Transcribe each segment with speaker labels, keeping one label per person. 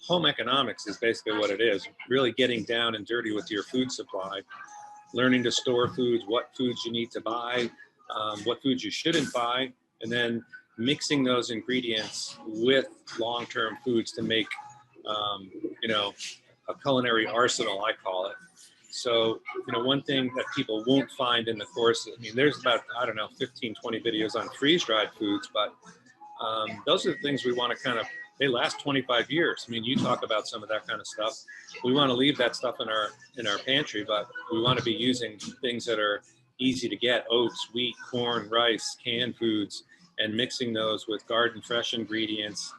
Speaker 1: home economics is basically what it is, really getting down and dirty with your food supply, learning to store foods, what foods you need to buy, what foods you shouldn't buy, and then mixing those ingredients with long-term foods to make, a culinary arsenal, I call it. So, one thing that people won't find in the course, there's about, 15, 20 videos on freeze-dried foods, but those are the things we want to they last 25 years. You talk about some of that kind of stuff. We want to leave that stuff in our pantry, but we want to be using things that are easy to get: oats, wheat, corn, rice, canned foods, and mixing those with garden fresh ingredients.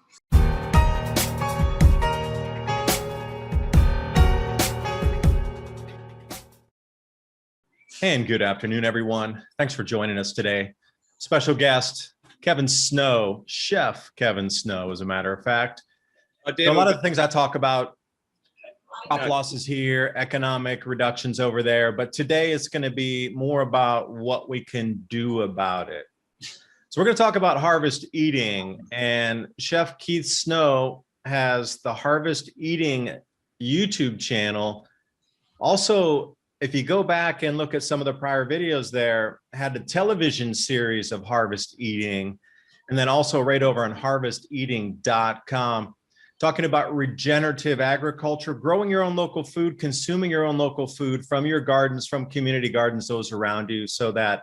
Speaker 2: And good afternoon, everyone. Thanks for joining us today. Special guest, Kevin Snow, Chef Kevin Snow, as a matter of fact. A lot of the things I talk about, crop losses here, economic reductions over there, but today it's going to be more about what we can do about it. So we're going to talk about harvest eating, and Chef Keith Snow has the Harvest Eating YouTube channel. Also, if you go back and look at some of the prior videos there, had a television series of harvest eating, and then also right over on harvesteating.com, talking about regenerative agriculture, growing your own local food, consuming your own local food from your gardens, from community gardens, those around you, so that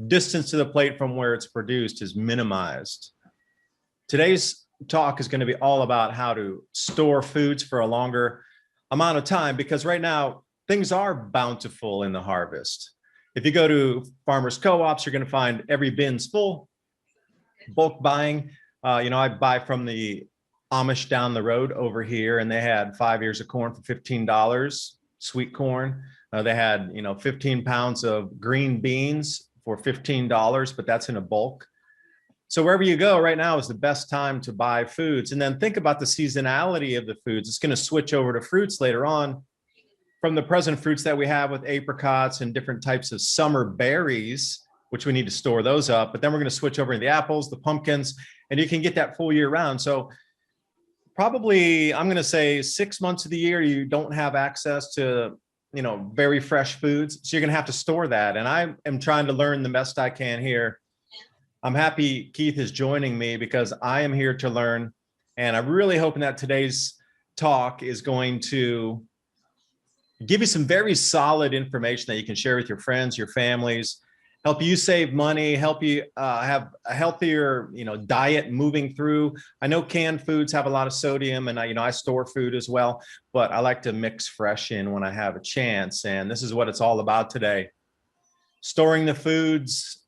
Speaker 2: distance to the plate from where it's produced is minimized. Today's talk is going to be all about how to store foods for a longer amount of time, because right now, things are bountiful in the harvest. If you go to farmers co-ops, you're going to find every bin's full. Bulk buying, I buy from the Amish down the road over here, and they had 5 ears of corn for $15, sweet corn. They had 15 pounds of green beans for $15, but that's in a bulk. So wherever you go right now is the best time to buy foods. And then think about the seasonality of the foods. It's going to switch over to fruits later on. From the present fruits that we have with apricots and different types of summer berries, which we need to store those up, but then we're going to switch over to the apples, the pumpkins, and you can get that full year round. So probably, I'm going to say 6 months of the year, you don't have access to, very fresh foods. So you're going to have to store that. And I am trying to learn the best I can here. I'm happy Keith is joining me because I am here to learn. And I'm really hoping that today's talk is going to give you some very solid information that you can share with your friends, your families, help you save money, help you have a healthier, diet moving through. I know canned foods have a lot of sodium, and I store food as well, but I like to mix fresh in when I have a chance. And this is what it's all about today. Storing the foods,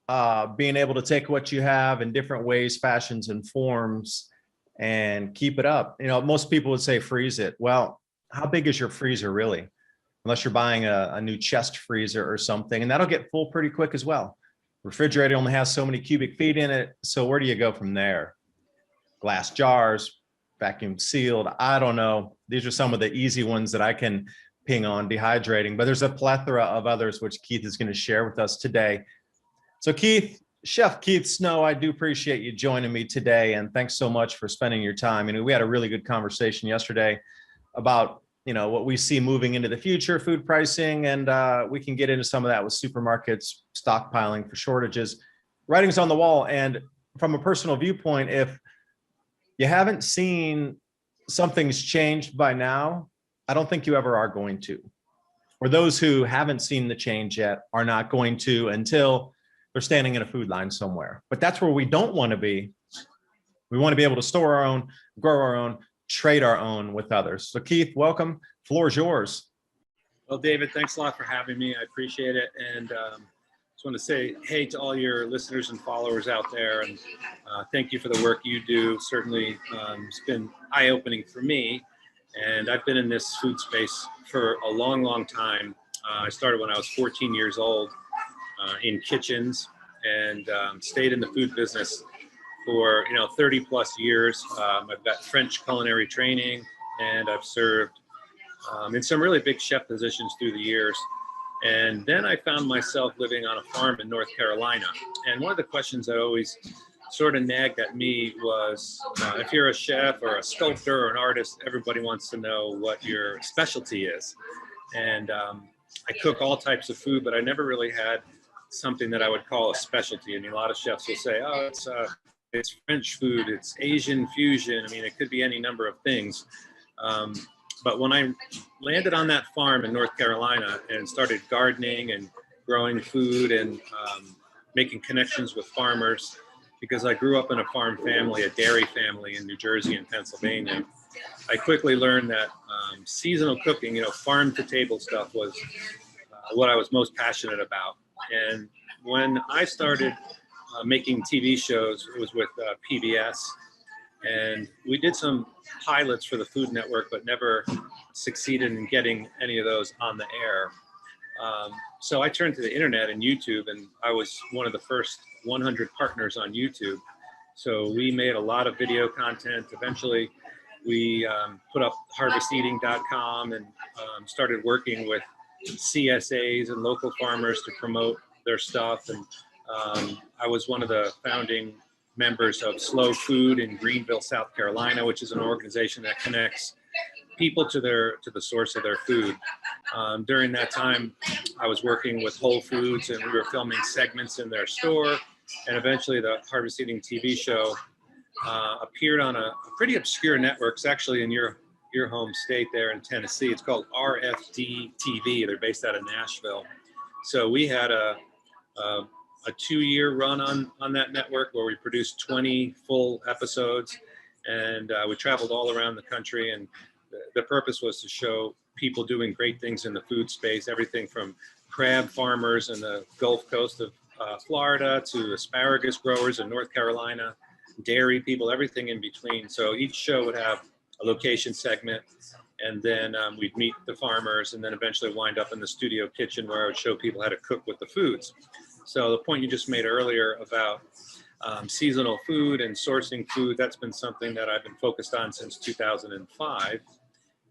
Speaker 2: being able to take what you have in different ways, fashions, and forms, and keep it up. Most people would say freeze it. Well, how big is your freezer really? Unless you're buying a new chest freezer or something, and that'll get full pretty quick as well. Refrigerator only has so many cubic feet in it, so where do you go from there? Glass jars, vacuum sealed, I don't know. These are some of the easy ones that I can ping on. Dehydrating, but there's a plethora of others which Keith is going to share with us today. So Keith, Chef Keith Snow, I do appreciate you joining me today, and thanks so much for spending your time. We had a really good conversation yesterday about what we see moving into the future, food pricing, and we can get into some of that with supermarkets stockpiling for shortages. Writing's on the wall, and from a personal viewpoint, if you haven't seen something's changed by now, I don't think you ever are going to. Or those who haven't seen the change yet are not going to until they're standing in a food line somewhere. But that's where we don't want to be. We want to be able to store our own, grow our own, trade our own with others. So Keith, welcome. Floor is yours.
Speaker 1: Well, David, thanks a lot for having me. I appreciate it. And just want to say hey to all your listeners and followers out there. And thank you for the work you do. Certainly, it's been eye-opening for me. And I've been in this food space for a long, long time. I started when I was 14 years old in kitchens, and stayed in the food business for 30 plus years. I've got French culinary training, and I've served in some really big chef positions through the years. And then I found myself living on a farm in North Carolina. And one of the questions I always sort of nagged at me was, if you're a chef or a sculptor or an artist, everybody wants to know what your specialty is. And I cook all types of food, but I never really had something that I would call a specialty. I mean, a lot of chefs will say, oh, it's French food, it's Asian fusion. I mean, it could be any number of things. But when I landed on that farm in North Carolina and started gardening and growing food and making connections with farmers, because I grew up in a farm family, a dairy family in New Jersey and Pennsylvania, I quickly learned that seasonal cooking, farm to table stuff was what I was most passionate about. And when I started making TV shows, it was with PBS, and we did some pilots for the Food Network, but never succeeded in getting any of those on the air. So I turned to the internet and YouTube, and I was one of the first 100 partners on YouTube. So we made a lot of video content. Eventually, we put up harvesteating.com and started working with CSAs and local farmers to promote their stuff. And I was one of the founding members of Slow Food in Greenville, South Carolina, which is an organization that connects people to the source of their food. During that time, I was working with Whole Foods, and we were filming segments in their store. And eventually, the Harvest Eating TV show appeared on a pretty obscure network. It's actually in your home state there in Tennessee. It's called RFD TV. They're based out of Nashville. So we had a 2-year run on that network where we produced 20 full episodes, and we traveled all around the country. And the purpose was to show people doing great things in the food space, everything from crab farmers in the Gulf Coast of Florida to asparagus growers in North Carolina, dairy people, everything in between. So each show would have a location segment, and then we'd meet the farmers, and then eventually wind up in the studio kitchen where I would show people how to cook with the foods. So the point you just made earlier about seasonal food and sourcing food, that's been something that I've been focused on since 2005.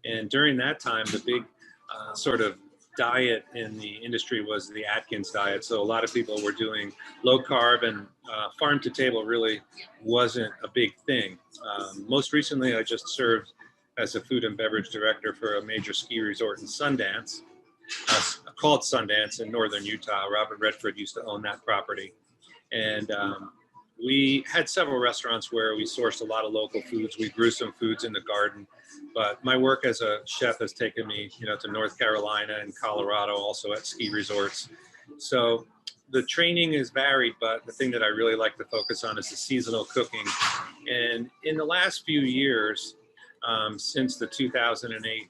Speaker 1: And during that time, the big sort of diet in the industry was the Atkins diet. So a lot of people were doing low carb, and farm to table really wasn't a big thing. Most recently, I just served as a food and beverage director for a major ski resort in Sundance, called Sundance in northern Utah. Robert Redford used to own that property. And we had several restaurants where we sourced a lot of local foods. We grew some foods in the garden. But my work as a chef has taken me, to North Carolina and Colorado, also at ski resorts. So the training is varied, but the thing that I really like to focus on is the seasonal cooking. And in the last few years, since the 2008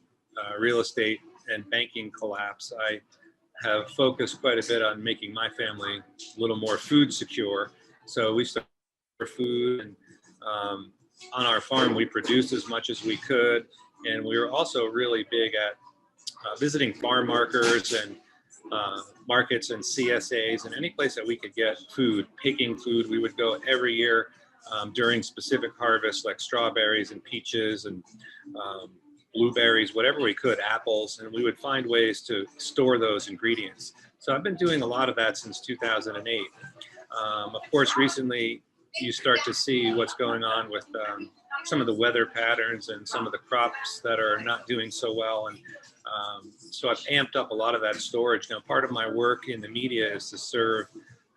Speaker 1: real estate and banking collapse, I have focused quite a bit on making my family a little more food secure. So we started food, and on our farm, we produced as much as we could. And we were also really big at visiting farm markets and markets and CSAs and any place that we could get food, picking food. We would go every year during specific harvests like strawberries and peaches and blueberries, whatever we could, apples, and we would find ways to store those ingredients. So I've been doing a lot of that since 2008. Of course, recently, you start to see what's going on with some of the weather patterns and some of the crops that are not doing so well. And so I've amped up a lot of that storage. Now, part of my work in the media is to serve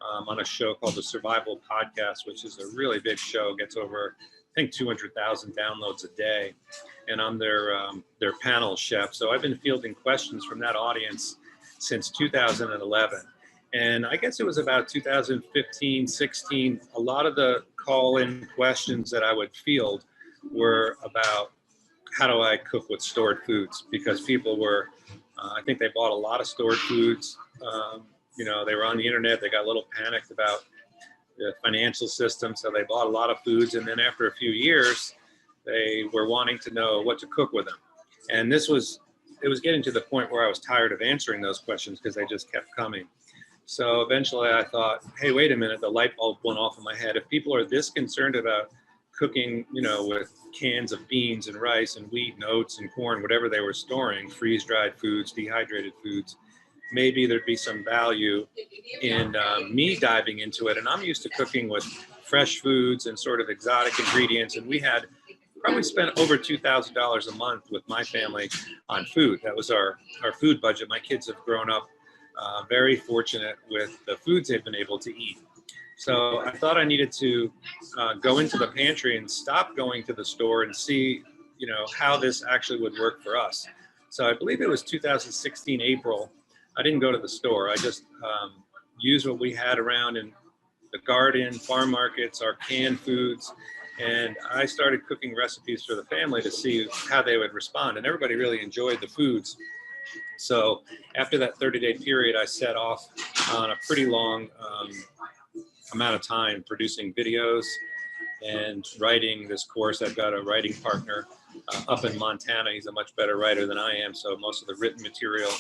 Speaker 1: on a show called the Survival Podcast, which is a really big show, gets over, I think, 200,000 downloads a day. And I'm their panel chef. So I've been fielding questions from that audience since 2011. And I guess it was about 2015, 16, a lot of the call-in questions that I would field were about how do I cook with stored foods? Because people were, I think they bought a lot of stored foods. They were on the internet, they got a little panicked about the financial system, so they bought a lot of foods. And then after a few years, they were wanting to know what to cook with them. And it was getting to the point where I was tired of answering those questions because they just kept coming. So eventually I thought, hey, wait a minute, the light bulb went off in my head. If people are this concerned about cooking, with cans of beans and rice and wheat and oats and corn, whatever they were storing, freeze-dried foods, dehydrated foods, maybe there'd be some value in me diving into it. And I'm used to cooking with fresh foods and sort of exotic ingredients. And we had probably spent over $2,000 a month with my family on food. That was our food budget. My kids have grown up very fortunate with the foods they've been able to eat. So I thought I needed to go into the pantry and stop going to the store and see, you know, how this actually would work for us. So I believe it was 2016 April. I didn't go to the store. I just used what we had around in the garden, farm markets, our canned foods, and I started cooking recipes for the family to see how they would respond. And everybody really enjoyed the foods. So after that 30-day period, I set off on a pretty long amount of time producing videos and writing this course. I've got a writing partner up in Montana. He's a much better writer than I am. So most of the written material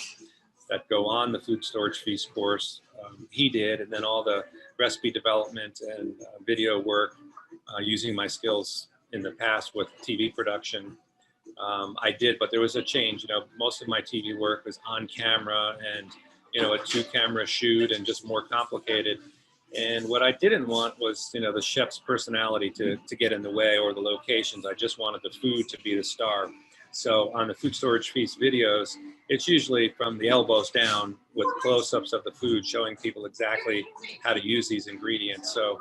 Speaker 1: that go on the food storage feast course, he did. And then all the recipe development and video work using my skills in the past with TV production, I did, but there was a change. You know, most of my TV work was on camera and, you know, a 2-camera shoot and just more complicated. And what I didn't want was, you know, the chef's personality to get in the way, or the locations. I just wanted the food to be the star. So on the food storage feast videos, it's usually from the elbows down with close-ups of the food, showing people exactly how to use these ingredients. So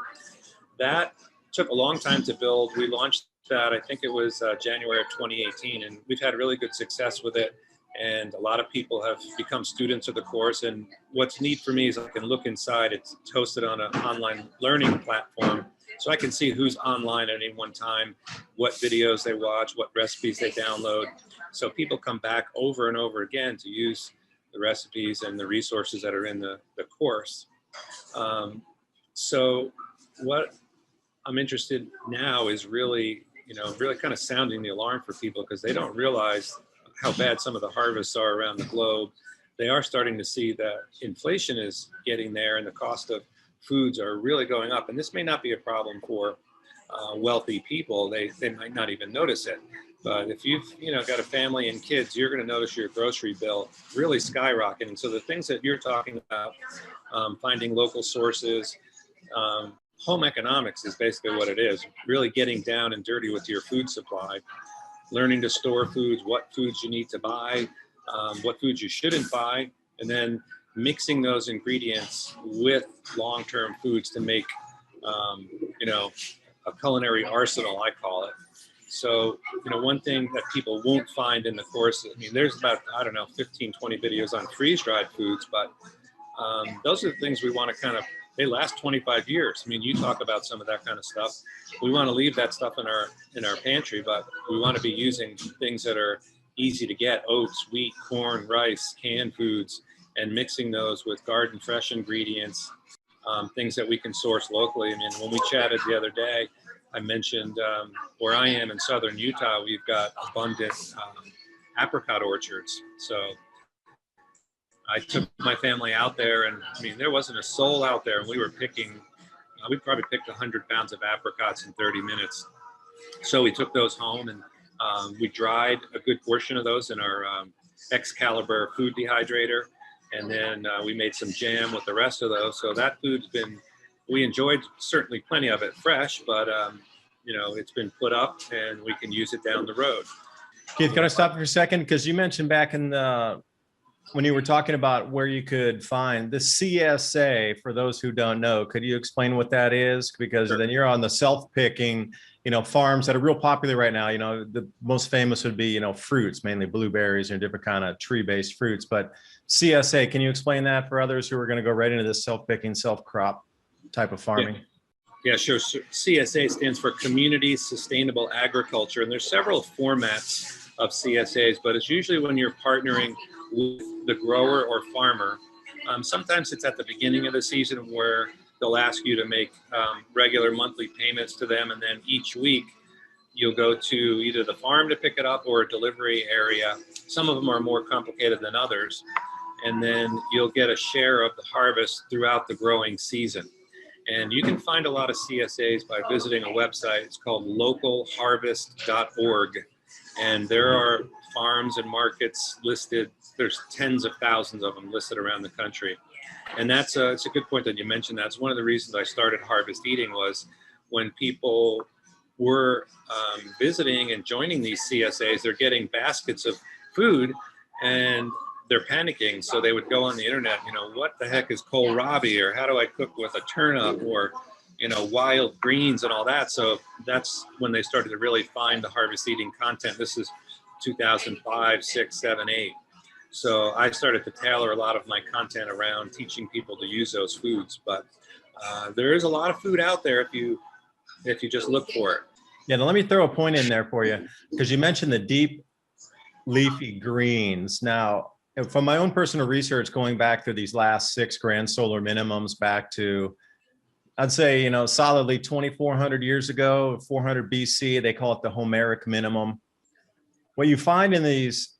Speaker 1: that took a long time to build. We launched that, I think it was January of 2018, and we've had really good success with it. And a lot of people have become students of the course. And what's neat for me is I can look inside. It's hosted on an online learning platform, so I can see who's online at any one time, what videos they watch, what recipes they download. So people come back over and over again to use the recipes and the resources that are in the course. So what I'm interested now is really, you know, really kind of sounding the alarm for people, because they don't realize how bad some of the harvests are around the globe. They are starting to see that inflation is getting there and the cost of foods are really going up. And this may not be a problem for wealthy people. They might not even notice it. But if you've, you know, got a family and kids, you're going to notice your grocery bill really skyrocketing. So the things that you're talking about, finding local sources, home economics is basically what it is. Really getting down and dirty with your food supply. Learning to store foods, what foods you need to buy, what foods you shouldn't buy, and then mixing those ingredients with long-term foods to make, you know, a culinary arsenal, I call it. So, you know, one thing that people won't find in the course, I mean, there's about, I don't know, 15, 20 videos on freeze-dried foods, but those are the things we want to kind of, they last 25 years. I mean, you talk about some of that kind of stuff. We want to leave that stuff in our pantry, but we want to be using things that are easy to get: oats, wheat, corn, rice, canned foods, and mixing those with garden fresh ingredients, things that we can source locally. I mean, when we chatted the other day, I mentioned where I am in southern Utah, we've got abundant apricot orchards. So I took my family out there, and I mean, there wasn't a soul out there, and we were picking, we probably picked 100 pounds of apricots in 30 minutes. So we took those home, and we dried a good portion of those in our Excalibur food dehydrator. And then we made some jam with the rest of those. So that food's been, we enjoyed certainly plenty of it fresh, but you know, it's been put up and we can use it down the road.
Speaker 2: Keith, can I stop for a second? Because you mentioned back in the, when you were talking about where you could find the CSA, for those who don't know, could you explain what that is? Because Sure. Then you're on the self-picking, you know, farms that are real popular right now. You know, the most famous would be, you know, fruits, mainly blueberries and different kind of tree-based fruits. But CSA, can you explain that for others who are going to go right into this self-picking, self-crop type of farming?
Speaker 1: Yeah, sure. So CSA stands for Community Sustainable Agriculture, and there's several formats of CSAs, but it's usually when you're partnering with the grower or farmer. Sometimes it's at the beginning of the season where they'll ask you to make regular monthly payments to them, and then each week you'll go to either the farm to pick it up or a delivery area. Some of them are more complicated than others, and then you'll get a share of the harvest throughout the growing season. And you can find a lot of CSAs by visiting a website. It's called localharvest.org. And there are farms and markets listed. There's tens of thousands of them listed around the country. And it's a good point that you mentioned. That's one of the reasons I started Harvest Eating, was when people were visiting and joining these CSAs, they're getting baskets of food and they're panicking. So they would go on the internet, what the heck is kohlrabi, or how do I cook with a turnip, or wild greens and all that. So that's when they started to really find the Harvest Eating content. This is 2005, 6, 7, 8. So I started to tailor a lot of my content around teaching people to use those foods. But there is a lot of food out there if you just look for it.
Speaker 2: Yeah, now let me throw a point in there for you, because you mentioned the deep leafy greens. Now, from my own personal research, going back through these last 6 grand solar minimums back to, I'd say, solidly 2,400 years ago, 400 BC, they call it the Homeric minimum. What you find in these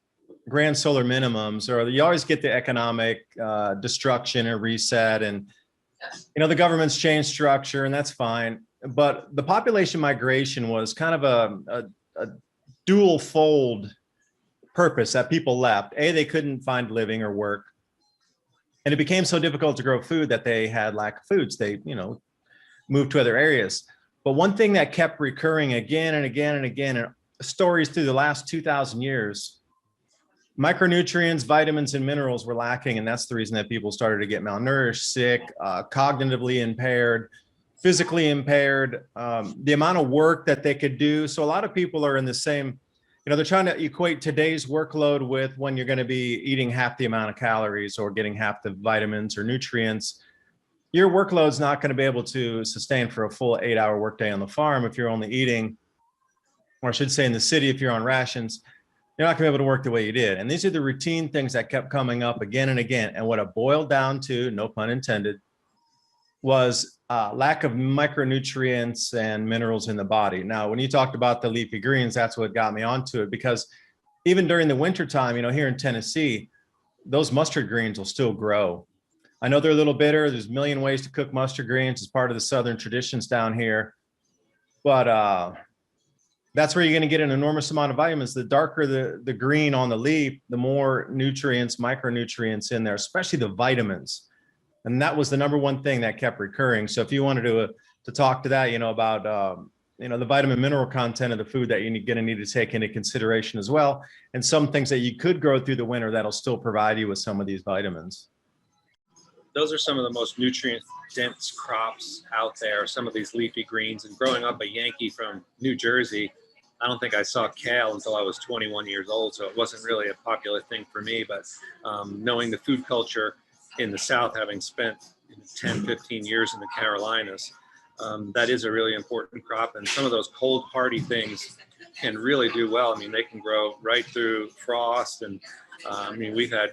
Speaker 2: grand solar minimums, or you always get the economic destruction and reset, and the government's changed structure, and that's fine. But the population migration was kind of a dual fold purpose that people left. A, they couldn't find living or work, and it became so difficult to grow food that they had lack of foods. They moved to other areas. But one thing that kept recurring again and again and again in stories through the last 2,000 years, micronutrients, vitamins, and minerals were lacking. And that's the reason that people started to get malnourished, sick, cognitively impaired, physically impaired, the amount of work that they could do. So a lot of people are in the same, they're trying to equate today's workload with when you're going to be eating half the amount of calories or getting half the vitamins or nutrients. Your workload's not going to be able to sustain for a full 8-hour workday on the farm if you're only eating, or I should say in the city, if you're on rations. You're not going to be able to work the way you did. And these are the routine things that kept coming up again and again. And what it boiled down to, no pun intended, was lack of micronutrients and minerals in the body. Now, when you talked about the leafy greens, that's what got me onto it, because even during the wintertime, here in Tennessee, those mustard greens will still grow. I know they're a little bitter. There's a million ways to cook mustard greens. It's part of the Southern traditions down here. But that's where you're going to get an enormous amount of vitamins. The darker the green on the leaf, the more nutrients, micronutrients in there, especially the vitamins. And that was the number one thing that kept recurring. So if you wanted to talk to that, about the vitamin mineral content of the food that you're going to need to take into consideration as well, and some things that you could grow through the winter that'll still provide you with some of these vitamins.
Speaker 1: Those are some of the most nutrient-dense crops out there, some of these leafy greens. And growing up a Yankee from New Jersey, I don't think I saw kale until I was 21 years old, so it wasn't really a popular thing for me. But knowing the food culture in the South, having spent 10, 15 years in the Carolinas, that is a really important crop. And some of those cold hardy things can really do well. I mean, they can grow right through frost. And we've had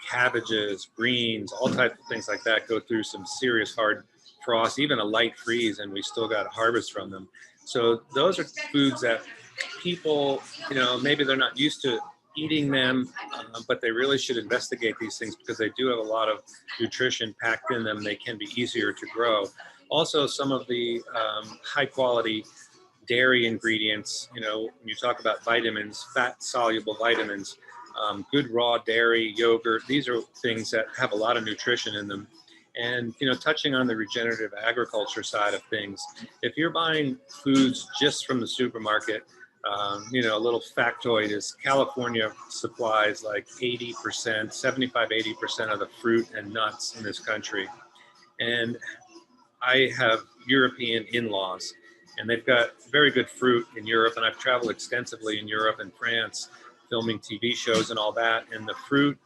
Speaker 1: cabbages, greens, all types of things like that go through some serious hard frost, even a light freeze, and we still got a harvest from them. So those are foods that people, maybe they're not used to eating them, but they really should investigate these things, because they do have a lot of nutrition packed in them. They can be easier to grow. Also, some of the high quality dairy ingredients, when you talk about vitamins, fat soluble vitamins, good raw dairy, yogurt, these are things that have a lot of nutrition in them. And, touching on the regenerative agriculture side of things, if you're buying foods just from the supermarket, a little factoid is California supplies like 80%, 75, 80% of the fruit and nuts in this country. And I have European in-laws, and they've got very good fruit in Europe. And I've traveled extensively in Europe and France, filming TV shows and all that. And the fruit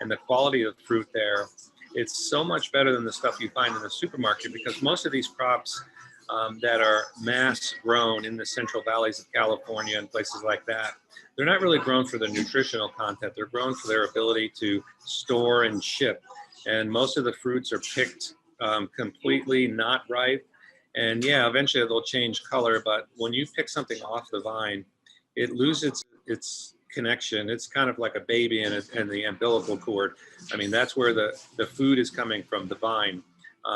Speaker 1: and the quality of the fruit there, it's so much better than the stuff you find in the supermarket, because most of these crops that are mass grown in the central valleys of California and places like that, they're not really grown for the nutritional content. They're grown for their ability to store and ship. And most of the fruits are picked completely not ripe. And yeah, eventually they'll change color. But when you pick something off the vine, it loses its connection. It's kind of like a baby and the umbilical cord. I mean, that's where the food is coming from, the vine.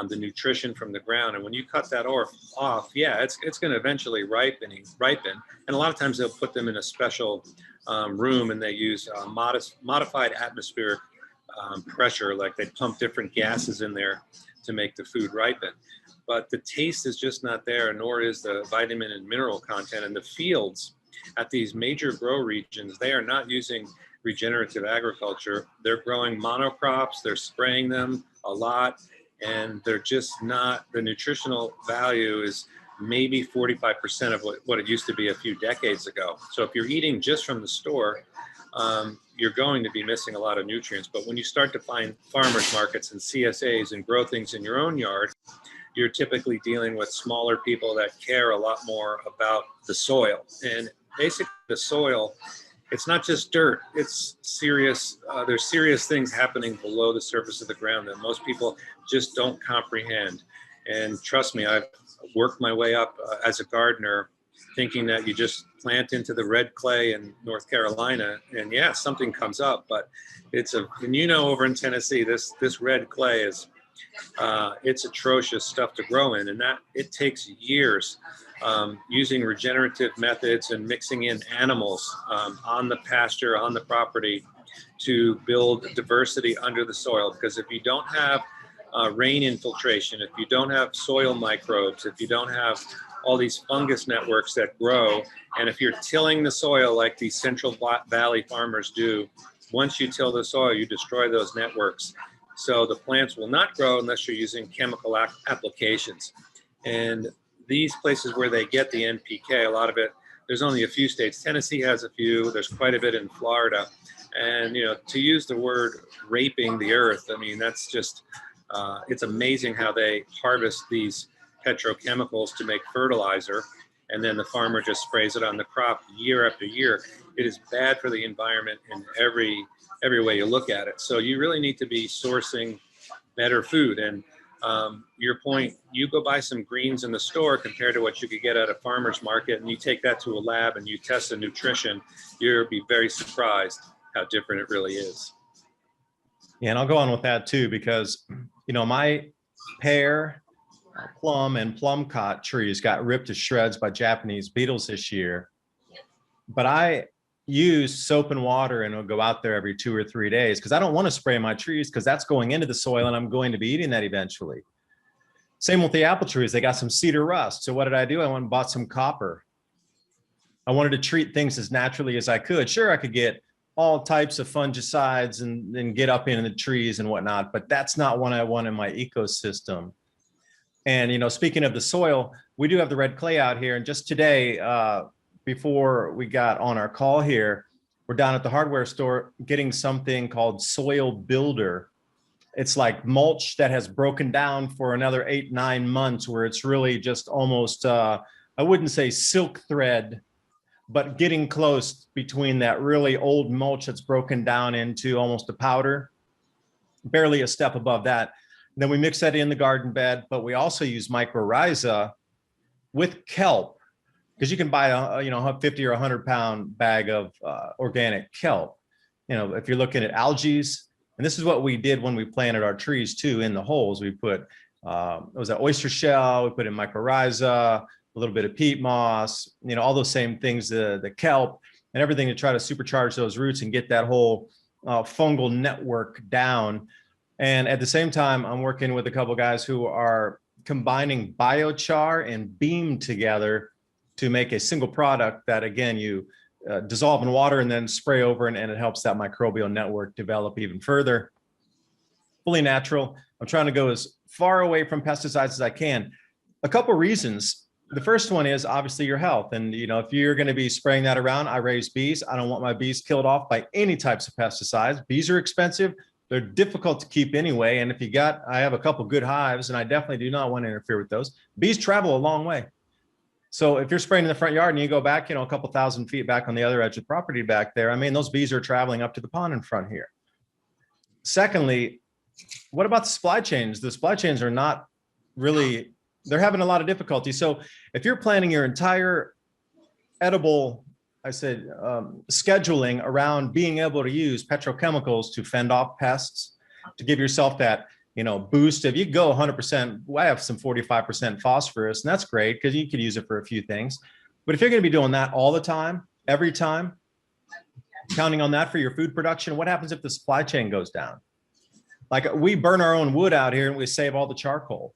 Speaker 1: the nutrition from the ground. And when you cut that off, yeah, it's going to eventually ripen. And a lot of times they'll put them in a special room, and they use modified atmospheric pressure, like they pump different gases in there to make the food ripen. But the taste is just not there, nor is the vitamin and mineral content. And the fields at these major grow regions, they are not using regenerative agriculture. They're growing monocrops, they're spraying them a lot, and they're just not, the nutritional value is maybe 45% of what it used to be a few decades ago. So if you're eating just from the store, you're going to be missing a lot of nutrients. But when you start to find farmers markets and CSAs and grow things in your own yard, you're typically dealing with smaller people that care a lot more about the soil. And basically the soil, it's not just dirt, it's serious. There's serious things happening below the surface of the ground that most people just don't comprehend. And trust me, I've worked my way up as a gardener, thinking that you just plant into the red clay in North Carolina, and yeah, something comes up. But and over in Tennessee, this red clay is, it's atrocious stuff to grow in, and that it takes years using regenerative methods and mixing in animals on the pasture, on the property, to build diversity under the soil. Because if you don't have rain infiltration, if you don't have soil microbes, if you don't have all these fungus networks that grow, and if you're tilling the soil like these Central Valley farmers do, once you till the soil, you destroy those networks. So the plants will not grow unless you're using chemical applications. And these places where they get the NPK, a lot of it, there's only a few states. Tennessee has a few, there's quite a bit in Florida. And, to use the word raping the earth, I mean, that's just, it's amazing how they harvest these petrochemicals to make fertilizer, and then the farmer just sprays it on the crop year after year. It is bad for the environment in every way you look at it. So you really need to be sourcing better food. And your point, you go buy some greens in the store compared to what you could get at a farmer's market, and you take that to a lab and you test the nutrition, you'll be very surprised how different it really is.
Speaker 2: Yeah, and I'll go on with that too, because my pear, plum, and plum cot trees got ripped to shreds by Japanese beetles this year. But I use soap and water, and I'll go out there every 2 or 3 days, because I don't want to spray my trees, because that's going into the soil and I'm going to be eating that eventually. Same with the apple trees. They got some cedar rust. So what did I do? I went and bought some copper. I wanted to treat things as naturally as I could. Sure, I could get all types of fungicides and get up in the trees and whatnot, but that's not what I want in my ecosystem. And, speaking of the soil, we do have the red clay out here. And just today, before we got on our call here, we're down at the hardware store getting something called Soil Builder. It's like mulch that has broken down for another 8-9 months, where it's really just almost, I wouldn't say silk thread, but getting close between that really old mulch that's broken down into almost a powder, barely a step above that. Then we mix that in the garden bed, but we also use mycorrhiza with kelp, because you can buy a 50 or 100-pound bag of organic kelp. If you're looking at algae, and this is what we did when we planted our trees too. In the holes, we put it was an oyster shell, we put in mycorrhiza, a little bit of peat moss, all those same things, the kelp and everything, to try to supercharge those roots and get that whole fungal network down. And at the same time, I'm working with a couple of guys who are combining biochar and beam together to make a single product that, again, you dissolve in water and then spray over, and it helps that microbial network develop even further. Fully natural. I'm trying to go as far away from pesticides as I can. A couple reasons. The first one is obviously your health. And, if you're going to be spraying that around, I raise bees. I don't want my bees killed off by any types of pesticides. Bees are expensive. They're difficult to keep anyway. And I have a couple good hives, and I definitely do not want to interfere with those. Bees travel a long way. So if you're spraying in the front yard and you go back, a couple thousand feet back on the other edge of the property back there, those bees are traveling up to the pond in front here. Secondly, what about the supply chains? The supply chains are not really, they're having a lot of difficulty. So if you're planning your entire edible, scheduling around being able to use petrochemicals to fend off pests, to give yourself that boost. If you go 100%, I have some 45% phosphorus, and that's great because you could use it for a few things. But if you're going to be doing that all the time, every time, counting on that for your food production, what happens if the supply chain goes down? Like, we burn our own wood out here and we save all the charcoal.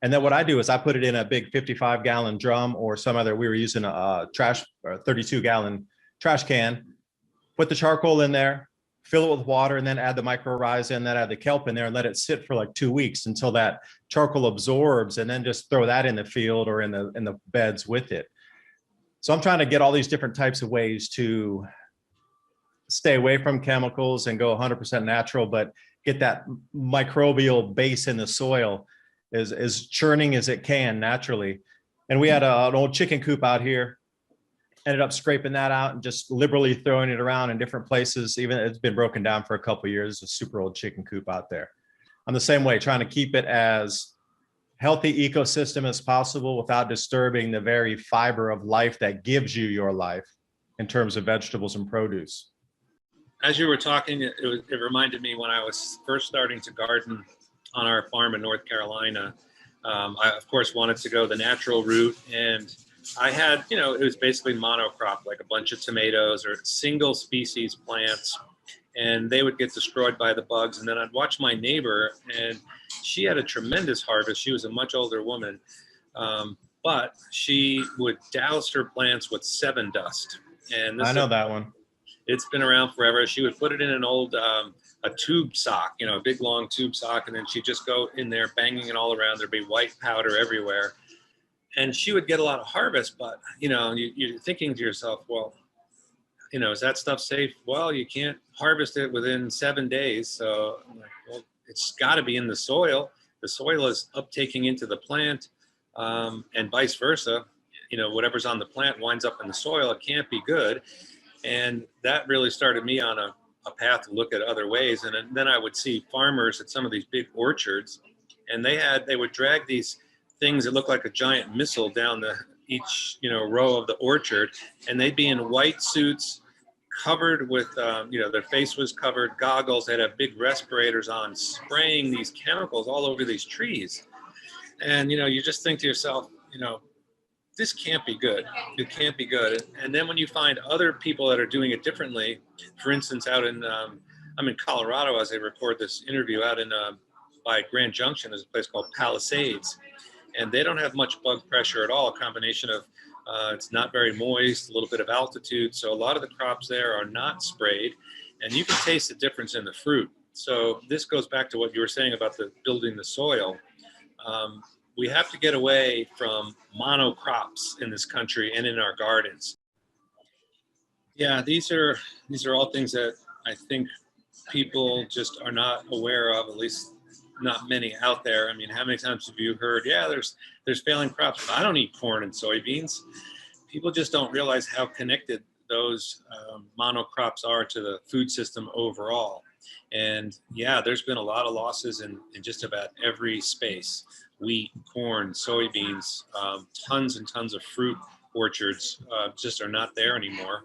Speaker 2: And then what I do is I put it in a big 55-gallon drum or some other, we were using a 32-gallon trash can, put the charcoal in there, fill it with water, and then add the mycorrhiza and then add the kelp in there and let it sit for like 2 weeks until that charcoal absorbs, and then just throw that in the field or in the beds with it. So I'm trying to get all these different types of ways to stay away from chemicals and go 100% natural, but get that microbial base in the soil as churning as it can naturally. And we had an old chicken coop out here, ended up scraping that out and just liberally throwing it around in different places. Even it's been broken down for a couple of years. It's a super old chicken coop out there. I'm the same way, trying to keep it as healthy ecosystem as possible without disturbing the very fiber of life that gives you your life in terms of vegetables and produce.
Speaker 1: As you were talking, it reminded me when I was first starting to garden on our farm in North Carolina. I, of course, wanted to go the natural route, and I had, it was basically monocrop, like a bunch of tomatoes or single species plants, and they would get destroyed by the bugs. And then I'd watch my neighbor, and she had a tremendous harvest. She was a much older woman, but she would douse her plants with 7 Dust. And
Speaker 2: I know that one.
Speaker 1: It's been around forever. She would put it in an old a tube sock, a big long tube sock, and then she'd just go in there banging it all around. There'd be white powder everywhere, and she would get a lot of harvest. But you're thinking to yourself, well, is that stuff safe? Well, you can't harvest it within 7 days. So I'm like, well, it's got to be in the soil. The soil is uptaking into the plant, and vice versa. Whatever's on the plant winds up in the soil. It can't be good. And that really started me on a path to look at other ways. And then I would see farmers at some of these big orchards, and they would drag these things that look like a giant missile down each row of the orchard, and they'd be in white suits covered with their face was covered, goggles, they'd have big respirators on, spraying these chemicals all over these trees. And you just think to yourself, this can't be good. It can't be good. And then when you find other people that are doing it differently, for instance, out in, I'm in Colorado as I record this interview, out in by Grand Junction, there's a place called Palisades, and they don't have much bug pressure at all. A combination of it's not very moist, a little bit of altitude. So a lot of the crops there are not sprayed, and you can taste the difference in the fruit. So this goes back to what you were saying about building the soil. We have to get away from monocrops in this country and in our gardens. Yeah, these are all things that I think people just are not aware of, at least not many out there. I mean, how many times have you heard, yeah, there's failing crops. I don't eat corn and soybeans. People just don't realize how connected those monocrops are to the food system overall. And yeah, there's been a lot of losses in just about every space. Wheat, corn, soybeans, tons and tons of fruit orchards just are not there anymore.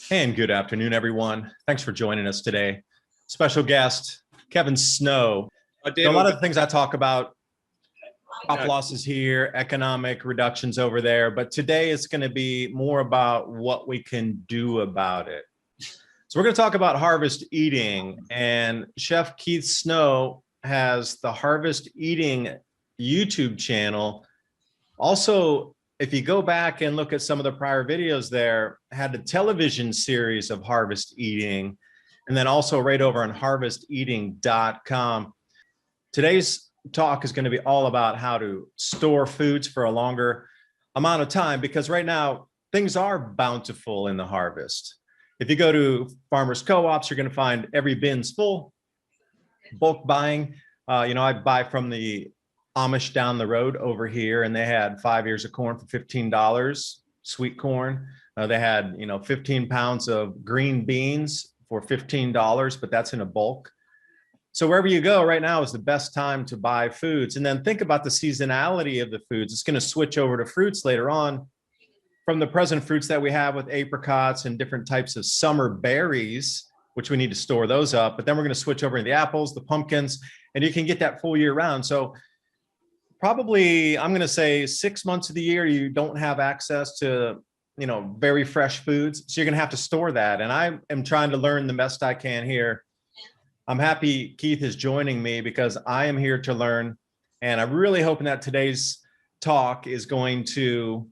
Speaker 2: And good afternoon, everyone. Thanks for joining us today. Special guest, Kevin Snow. A lot of the things I talk about, crop losses here, economic reductions over there, but today it's going to be more about what we can do about it. So we're going to talk about harvest eating, and Chef Keith Snow has the Harvest Eating YouTube channel. Also, if you go back and look at some of the prior videos there, had a television series of harvest eating, and then also right over on harvesteating.com. Today's talk is going to be all about how to store foods for a longer amount of time, because right now things are bountiful in the harvest. If you go to farmers co-ops, you're going to find every bin's full. Bulk buying, I buy from the Amish down the road over here, and they had 5 ears of corn for $15, sweet corn. They had 15 pounds of green beans for $15, but that's in a bulk. So wherever you go right now is the best time to buy foods. And then think about the seasonality of the foods. It's going to switch over to fruits later on. from the present fruits that we have with apricots and different types of summer berries, which we need to store those up. But then we're going to switch over to the apples, the pumpkins, and you can get that full year round. So probably, I'm going to say 6 months of the year, you don't have access to, very fresh foods. So you're going to have to store that. And I am trying to learn the best I can here. I'm happy Keith is joining me because I am here to learn. And I'm really hoping that today's talk is going to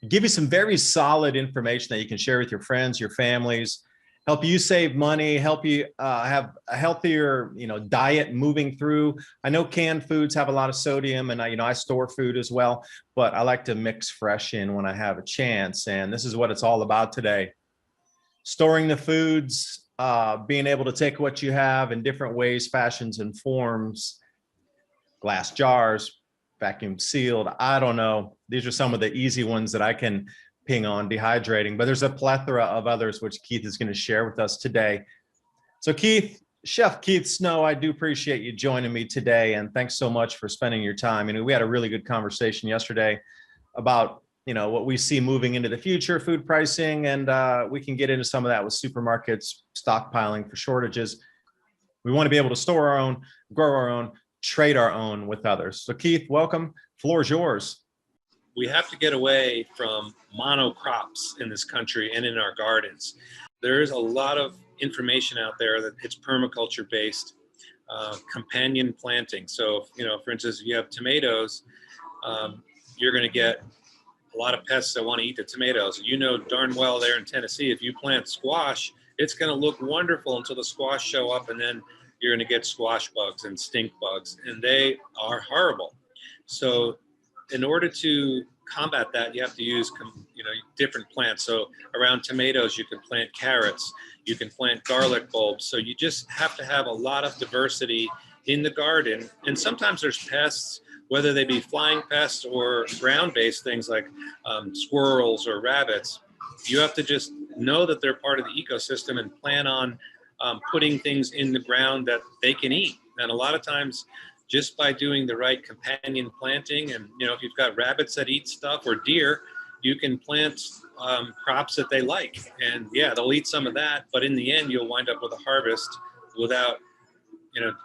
Speaker 2: give you some very solid information that you can share with your friends, your families, help you save money, help you have a healthier, diet moving through. I know canned foods have a lot of sodium, and I store food as well, but I like to mix fresh in when I have a chance. And this is what it's all about today. Storing the foods, being able to take what you have in different ways, fashions, and forms, glass jars, vacuum sealed. I don't know. These are some of the easy ones that I can ping on. Dehydrating, but there's a plethora of others which Keith is going to share with us today. So Keith, Chef Keith Snow, I do appreciate you joining me today, and thanks so much for spending your time. We had a really good conversation yesterday about what we see moving into the future, food pricing, and we can get into some of that with supermarkets stockpiling for shortages. We want to be able to store our own, grow our own, trade our own with others. So Keith, welcome. Floor is yours.
Speaker 1: We have to get away from monocrops in this country and in our gardens. There's a lot of information out there that it's permaculture based, companion planting. So, for instance, if you have tomatoes, you're going to get a lot of pests that want to eat the tomatoes. Darn well there in Tennessee, if you plant squash, it's going to look wonderful until the squash show up, and then you're going to get squash bugs and stink bugs, and they are horrible. So in order to combat that, you have to use, different plants. So around tomatoes, you can plant carrots, you can plant garlic bulbs. So you just have to have a lot of diversity in the garden. And sometimes there's pests, whether they be flying pests or ground-based things like squirrels or rabbits. You have to just know that they're part of the ecosystem and plan on putting things in the ground that they can eat. And a lot of times, just by doing the right companion planting, and if you've got rabbits that eat stuff or deer, you can plant crops that they like, and they'll eat some of that, but in the end you'll wind up with a harvest without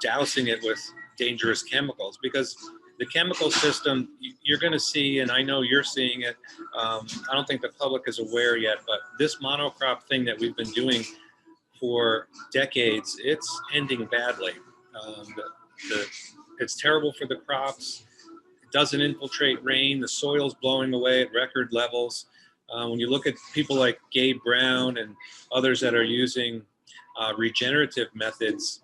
Speaker 1: dousing it with dangerous chemicals. Because the chemical system, you're going to see, and I know you're seeing it, I don't think the public is aware yet, but this monocrop thing that we've been doing for decades, it's ending badly. It's terrible for the crops. It doesn't infiltrate rain. The soil's blowing away at record levels. When you look at people like Gabe Brown and others that are using regenerative methods,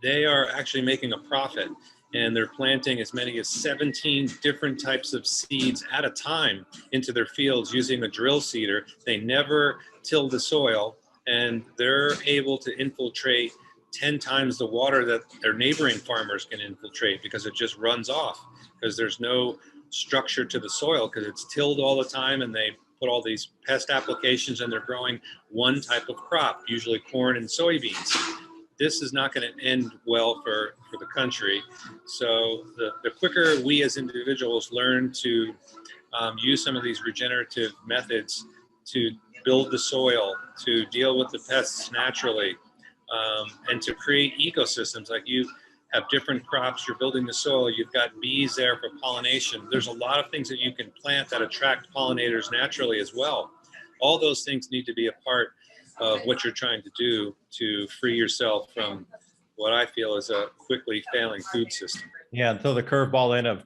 Speaker 1: they are actually making a profit, and they're planting as many as 17 different types of seeds at a time into their fields using a drill seeder. They never till the soil, and they're able to infiltrate 10 times the water that their neighboring farmers can infiltrate, because it just runs off, because there's no structure to the soil, because it's tilled all the time, and they put all these pest applications, and they're growing one type of crop, usually corn and soybeans. This is not going to end well for the country. So the quicker we as individuals learn to use some of these regenerative methods to build the soil, to deal with the pests naturally, and to create ecosystems. Like you have different crops, you're building the soil, you've got bees there for pollination. There's a lot of things that you can plant that attract pollinators naturally as well. All those things need to be a part of what you're trying to do to free yourself from what I feel is a quickly failing food system.
Speaker 2: Yeah, and throw the curveball in of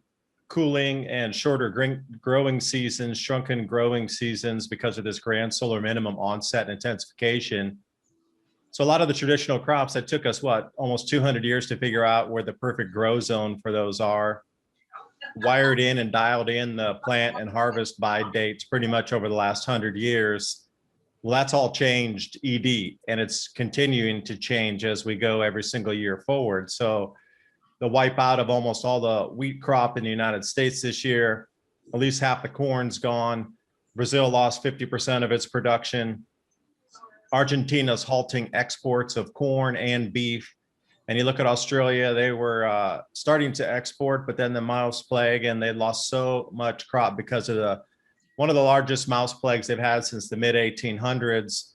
Speaker 2: cooling and shorter growing seasons, shrunken growing seasons because of this grand solar minimum onset and intensification. So a lot of the traditional crops that took us, almost 200 years to figure out where the perfect grow zone for those are, wired in and dialed in the plant and harvest by dates pretty much over the last 100 years. Well, that's all changed ED, and it's continuing to change as we go every single year forward. So the wipeout of almost all the wheat crop in the United States this year, at least half the corn's gone. Brazil lost 50% of its production. Argentina's halting exports of corn and beef. And you look at Australia, they were starting to export, but then the mouse plague, and they lost so much crop because of the one of the largest mouse plagues they've had since the mid 1800s.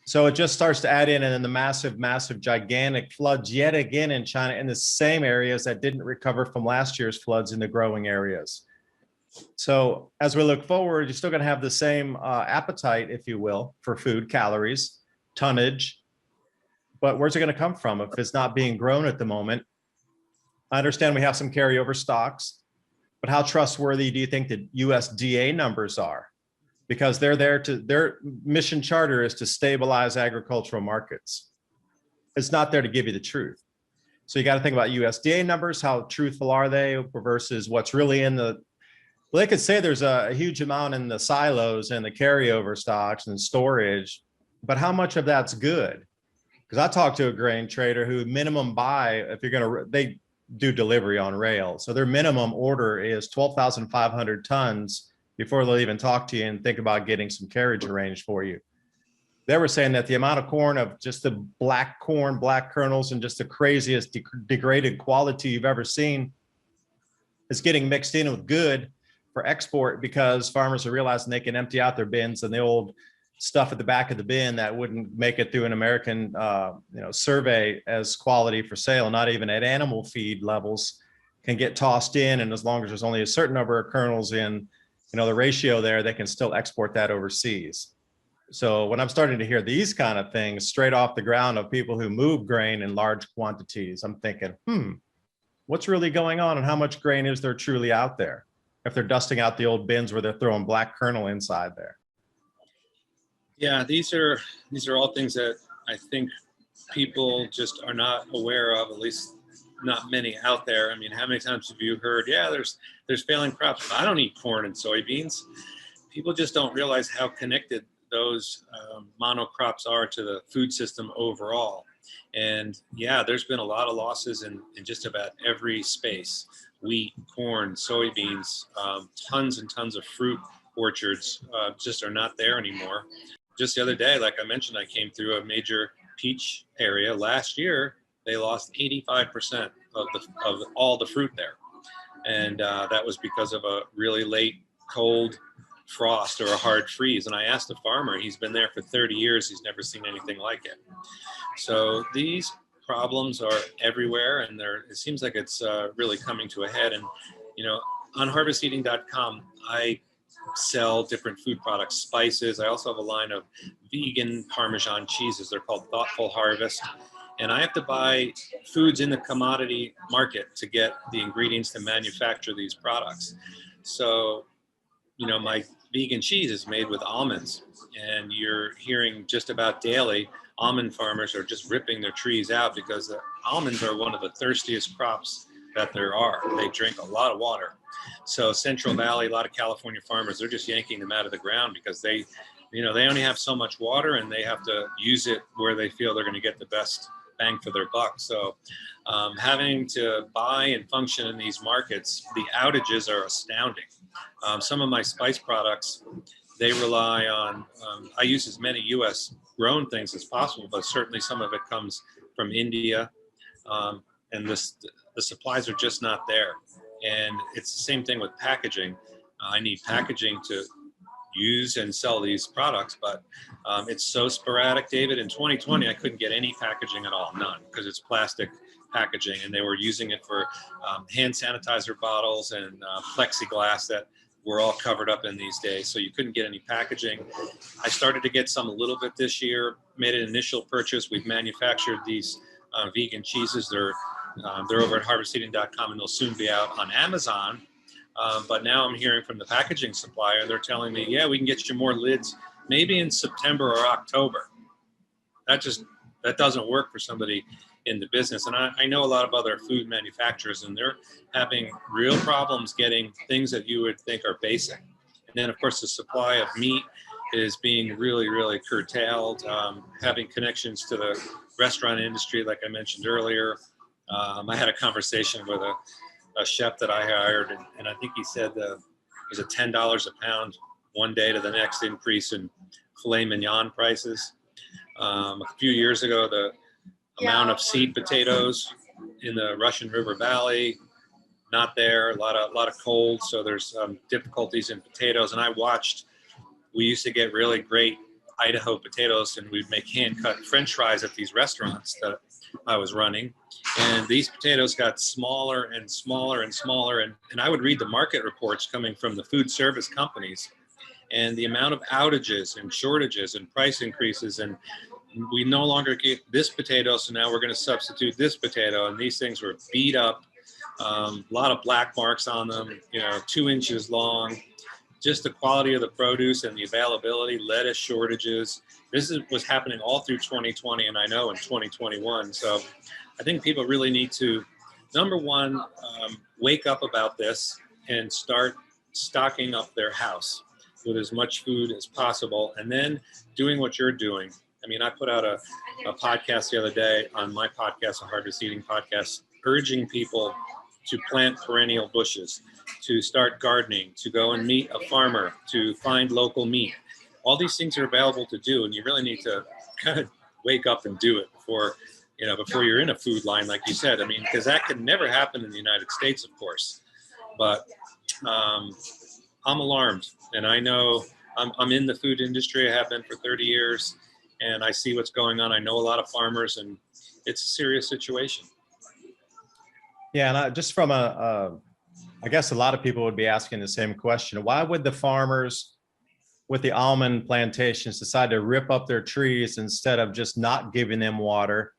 Speaker 2: So it just starts to add in, and then the massive, gigantic floods yet again in China in the same areas that didn't recover from last year's floods in the growing areas. So as we look forward, you're still going to have the same appetite, if you will, for food, calories, tonnage. But where's it going to come from if it's not being grown at the moment? I understand we have some carryover stocks, but how trustworthy do you think the USDA numbers are? Because their mission charter is to stabilize agricultural markets. It's not there to give you the truth. So you got to think about USDA numbers. How truthful are they versus what's really in the, well, they could say there's a huge amount in the silos and the carryover stocks and storage, but how much of that's good? Because I talked to a grain trader who minimum buy, if you're going to, they do delivery on rail. So their minimum order is 12,500 tons before they'll even talk to you and think about getting some carriage arranged for you. They were saying that the amount of corn, of just the black corn, black kernels, and just the craziest degraded quality you've ever seen is getting mixed in with good for export, because farmers are realizing they can empty out their bins, and the old stuff at the back of the bin that wouldn't make it through an American survey as quality for sale, not even at animal feed levels, can get tossed in. And as long as there's only a certain number of kernels in the ratio there, they can still export that overseas. So when I'm starting to hear these kind of things straight off the ground of people who move grain in large quantities, I'm thinking, what's really going on, and how much grain is there truly out there if they're dusting out the old bins where they're throwing black kernel inside there?
Speaker 1: Yeah, these are all things that I think people just are not aware of, at least not many out there. I mean, how many times have you heard, yeah, there's failing crops. I don't eat corn and soybeans. People just don't realize how connected those monocrops are to the food system overall. And yeah, there's been a lot of losses in just about every space: wheat, corn, soybeans, tons and tons of fruit orchards just are not there anymore. Just the other day, like I mentioned, I came through a major peach area. Last year, they lost 85% of all the fruit there. And that was because of a really late cold frost or a hard freeze. And I asked the farmer, he's been there for 30 years, he's never seen anything like it. So these problems are everywhere, and it seems like it's really coming to a head. And, on harvesteating.com, I sell different food products, spices. I also have a line of vegan Parmesan cheeses. They're called Thoughtful Harvest. And I have to buy foods in the commodity market to get the ingredients to manufacture these products. So, my vegan cheese is made with almonds, and you're hearing just about daily almond farmers are just ripping their trees out because the almonds are one of the thirstiest crops that there are. They drink a lot of water. So Central Valley, a lot of California farmers, they're just yanking them out of the ground because they only have so much water, and they have to use it where they feel they're going to get the best bang for their buck. So having to buy and function in these markets, the outages are astounding. Some of my spice products, they rely on, I use as many US grown things as possible, but certainly some of it comes from India. And the supplies are just not there. And it's the same thing with packaging. I need packaging to use and sell these products, but it's so sporadic, David. In 2020, I couldn't get any packaging at all, none, because it's plastic packaging, and they were using it for hand sanitizer bottles and plexiglass that were all covered up in these days. So you couldn't get any packaging. I started to get some a little bit this year, made an initial purchase. We've manufactured these vegan cheeses. They're over at harvesteating.com, and they'll soon be out on Amazon. But now I'm hearing from the packaging supplier, and they're telling me, yeah, we can get you more lids maybe in September or October. That doesn't work for somebody in the business. And I know a lot of other food manufacturers, and they're having real problems getting things that you would think are basic. And then, of course, the supply of meat is being really, really curtailed. Having connections to the restaurant industry, like I mentioned earlier. I had a conversation with a chef that I hired, and I think he said it was a $10 a pound one day to the next increase in filet mignon prices. A few years ago, the amount of seed potatoes in the Russian River Valley not there. A lot of cold, so there's difficulties in potatoes. And I watched. We used to get really great Idaho potatoes, and we'd make hand-cut French fries at these restaurants that I was running. And these potatoes got smaller and smaller and smaller. And I would read the market reports coming from the food service companies, and the amount of outages and shortages and price increases. And we no longer get this potato, so now we're going to substitute this potato. And these things were beat up, a lot of black marks on them, 2 inches long. Just the quality of the produce and the availability, lettuce shortages. This was happening all through 2020, and I know in 2021. So I think people really need to, number one, wake up about this and start stocking up their house with as much food as possible, and then doing what you're doing. I mean, I put out a podcast the other day on my podcast, a Harvest Eating podcast, urging people to plant perennial bushes, to start gardening, to go and meet a farmer, to find local meat. All these things are available to do, and you really need to kind of wake up and do it before you're in a food line, like you said. I mean, because that could never happen in the United States, of course. But I'm alarmed, and I know I'm in the food industry. I have been for 30 years, and I see what's going on. I know a lot of farmers, and it's a serious situation.
Speaker 2: Yeah, and just from I guess a lot of people would be asking the same question. Why would the farmers with the almond plantations decide to rip up their trees instead of just not giving them water,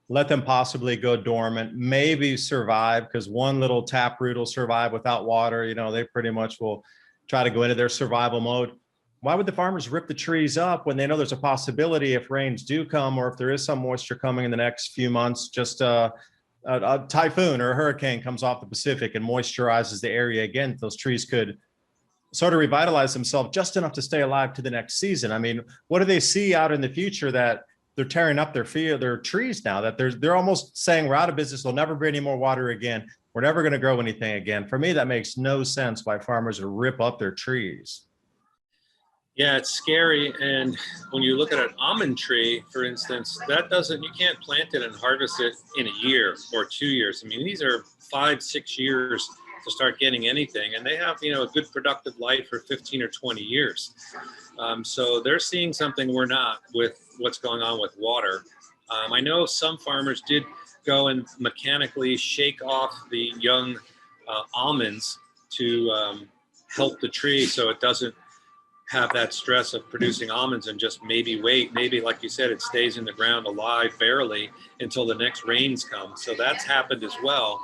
Speaker 2: let them possibly go dormant, maybe survive, because one little taproot will survive without water. They pretty much will try to go into their survival mode. Why would the farmers rip the trees up when they know there's a possibility, if rains do come or if there is some moisture coming in the next few months, just a typhoon or a hurricane comes off the Pacific and moisturizes the area again, those trees could sort of revitalize themselves just enough to stay alive to the next season. I mean, what do they see out in the future that they're tearing up their trees now, that they're almost saying we're out of business, there'll never be any more water again, we're never going to grow anything again? For me, that makes no sense why farmers would rip up their trees.
Speaker 1: Yeah, it's scary. And when you look at an almond tree, for instance, you can't plant it and harvest it in a year or 2 years. I mean, these are 5-6 years to start getting anything. And they have, a good productive life for 15 or 20 years. So they're seeing something we're not with what's going on with water. I know some farmers did go and mechanically shake off the young almonds to help the tree so it doesn't have that stress of producing almonds, and just maybe like you said, it stays in the ground alive barely until the next rains come. So that's happened as well.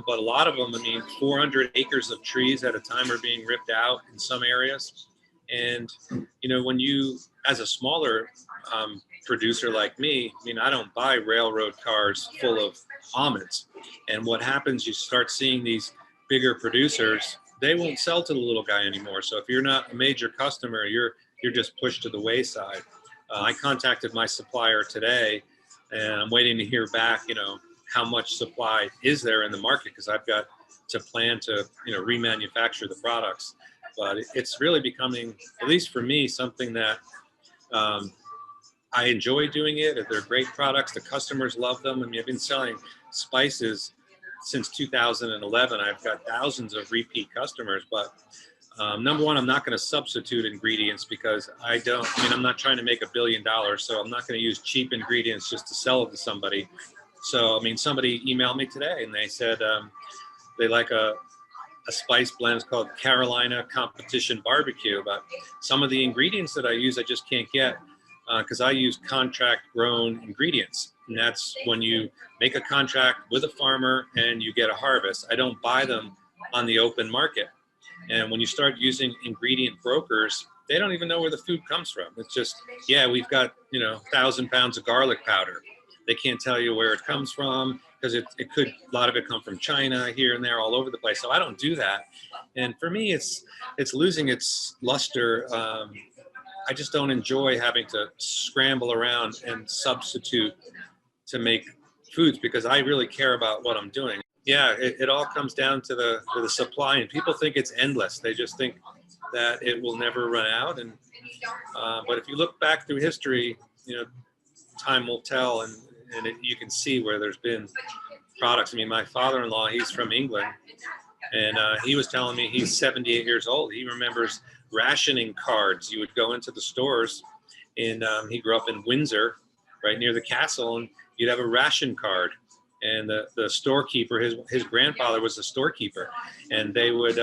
Speaker 1: But a lot of them, 400 acres of trees at a time are being ripped out in some areas. And, when you, as a smaller producer like me, I don't buy railroad cars full of almonds. And what happens, you start seeing these bigger producers, they won't sell to the little guy anymore. So if you're not a major customer, you're just pushed to the wayside. I contacted my supplier today, and I'm waiting to hear back, how much supply is there in the market, because I've got to plan to, remanufacture the products. But it's really becoming, at least for me, something that I enjoy doing it. They're great products. The customers love them. I've been selling spices since 2011. I've got thousands of repeat customers, but number one, I'm not going to substitute ingredients because I'm not trying to make $1 billion. So I'm not going to use cheap ingredients just to sell it to somebody. So, somebody emailed me today and they said they like a spice blend. It's called Carolina Competition Barbecue, but some of the ingredients that I use, I just can't get because I use contract grown ingredients. And that's when you make a contract with a farmer and you get a harvest. I don't buy them on the open market. And when you start using ingredient brokers, they don't even know where the food comes from. It's just, we've got, 1,000 pounds of garlic powder. They can't tell you where it comes from because a lot of it come from China, here and there, all over the place. So I don't do that. And for me, it's losing its luster. I just don't enjoy having to scramble around and substitute to make foods because I really care about what I'm doing. Yeah, it all comes down to the supply, and people think it's endless. They just think that it will never run out. And but if you look back through history, time will tell, and you can see where there's been products. I mean, my father-in-law, he's from England, and he was telling me he's 78 years old. He remembers rationing cards. You would go into the stores, and he grew up in Windsor, right near the castle, and you'd have a ration card. And the storekeeper, his grandfather was the storekeeper, and they would,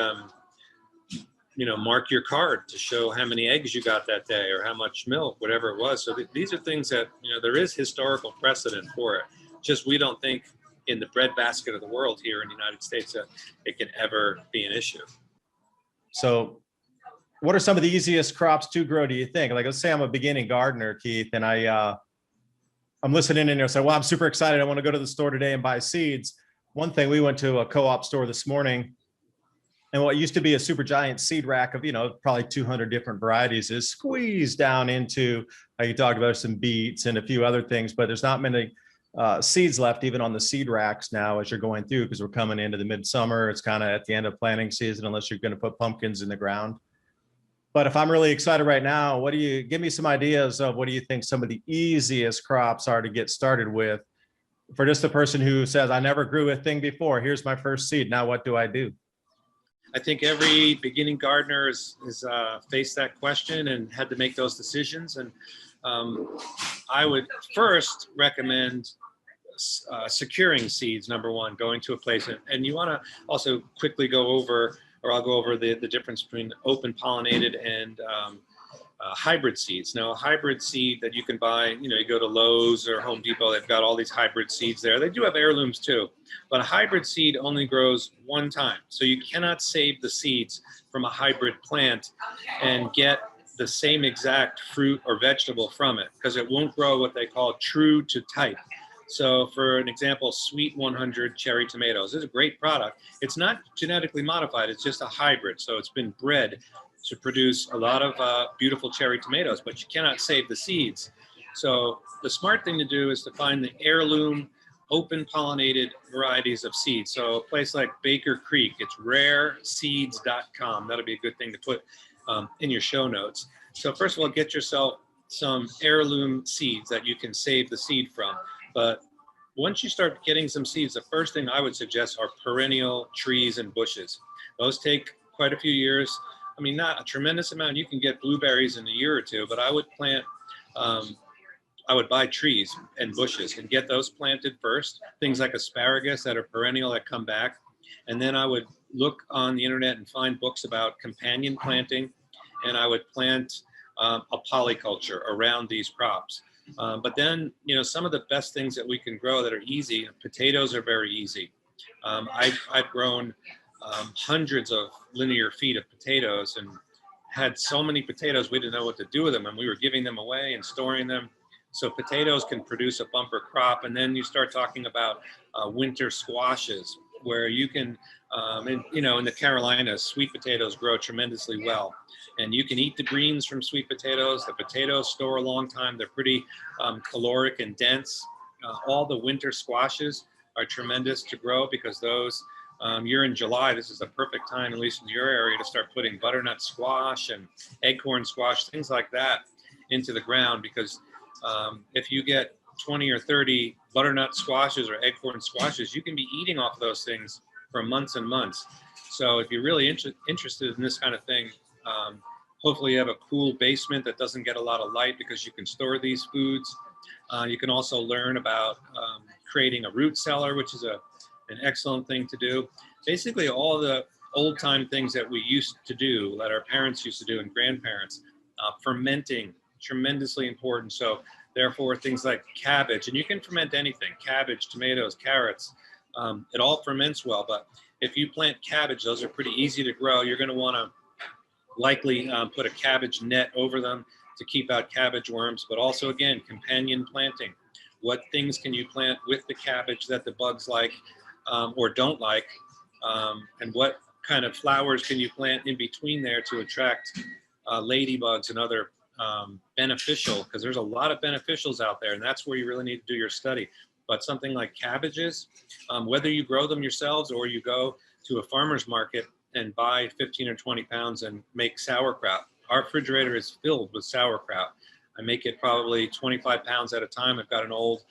Speaker 1: mark your card to show how many eggs you got that day or how much milk, whatever it was. So these are things that, there is historical precedent for it. Just we don't think in the breadbasket of the world here in the United States that it can ever be an issue.
Speaker 2: So what are some of the easiest crops to grow, do you think? Like, let's say I'm a beginning gardener, Keith, and I'm listening in and say, well, I'm super excited. I want to go to the store today and buy seeds. One thing, we went to a co-op store this morning, and what used to be a super giant seed rack of, probably 200 different varieties is squeezed down into, you talked about some beets and a few other things, but there's not many seeds left even on the seed racks now as you're going through, because we're coming into the midsummer. It's kind of at the end of planting season, unless you're going to put pumpkins in the ground. But if I'm really excited right now, give me some ideas of what do you think some of the easiest crops are to get started with for just the person who says, I never grew a thing before. Here's my first seed. Now what do I do?
Speaker 1: I think every beginning gardener has faced that question and had to make those decisions. And I would first recommend securing seeds, number one, going to a place. And you want to also quickly go over, or I'll go over the difference between open pollinated and hybrid seeds. Now, a hybrid seed that you can buy, you go to Lowe's or Home Depot, they've got all these hybrid seeds there. They do have heirlooms too, but a hybrid seed only grows one time. So you cannot save the seeds from a hybrid plant and get the same exact fruit or vegetable from it, because it won't grow what they call true to type. So for an example, Sweet 100 cherry tomatoes is a great product. It's not genetically modified, it's just a hybrid. So it's been bred to produce a lot of beautiful cherry tomatoes, but you cannot save the seeds. So the smart thing to do is to find the heirloom open pollinated varieties of seeds. So a place like Baker Creek, it's rareseeds.com. That'll be a good thing to put in your show notes. So first of all, get yourself some heirloom seeds that you can save the seed from. But once you start getting some seeds, the first thing I would suggest are perennial trees and bushes. Those take quite a few years. I mean, not a tremendous amount. You can get blueberries in a year or two, but I would plant, I would buy trees and bushes and get those planted first. Things like asparagus that are perennial that come back. And then I would look on the internet and find books about companion planting. And I would plant a polyculture around these crops. But then, some of the best things that we can grow that are easy, potatoes are very easy. I've grown hundreds of linear feet of potatoes and had so many potatoes we didn't know what to do with them, and we were giving them away and storing them. So potatoes can produce a bumper crop. And then you start talking about winter squashes, where you can, in the Carolinas, sweet potatoes grow tremendously well. And you can eat the greens from sweet potatoes. The potatoes store a long time. They're pretty caloric and dense. All the winter squashes are tremendous to grow, because those, you're in July, this is the perfect time, at least in your area, to start putting butternut squash and acorn squash, things like that, into the ground. Because if you get 20 or 30 butternut squashes or acorn squashes, you can be eating off of those things for months and months. So if you're really interested in this kind of thing, hopefully you have a cool basement that doesn't get a lot of light, because you can store these foods. You can also learn about creating a root cellar, which is an excellent thing to do. Basically, all the old time things that we used to do, that our parents used to do and grandparents, fermenting, tremendously important. So therefore, things like cabbage, and you can ferment anything, cabbage, tomatoes, carrots, it all ferments well. But if you plant cabbage, those are pretty easy to grow. You're going to want to likely put a cabbage net over them to keep out cabbage worms, but also, again, companion planting. What things can you plant with the cabbage that the bugs like or don't like, and what kind of flowers can you plant in between there to attract ladybugs and other beneficial, because there's a lot of beneficials out there, and that's where you really need to do your study. But something like cabbages, whether you grow them yourselves or you go to a farmer's market and buy 15 or 20 pounds and make sauerkraut. Our refrigerator is filled with sauerkraut. I make it probably 25 pounds at a time. I've got an old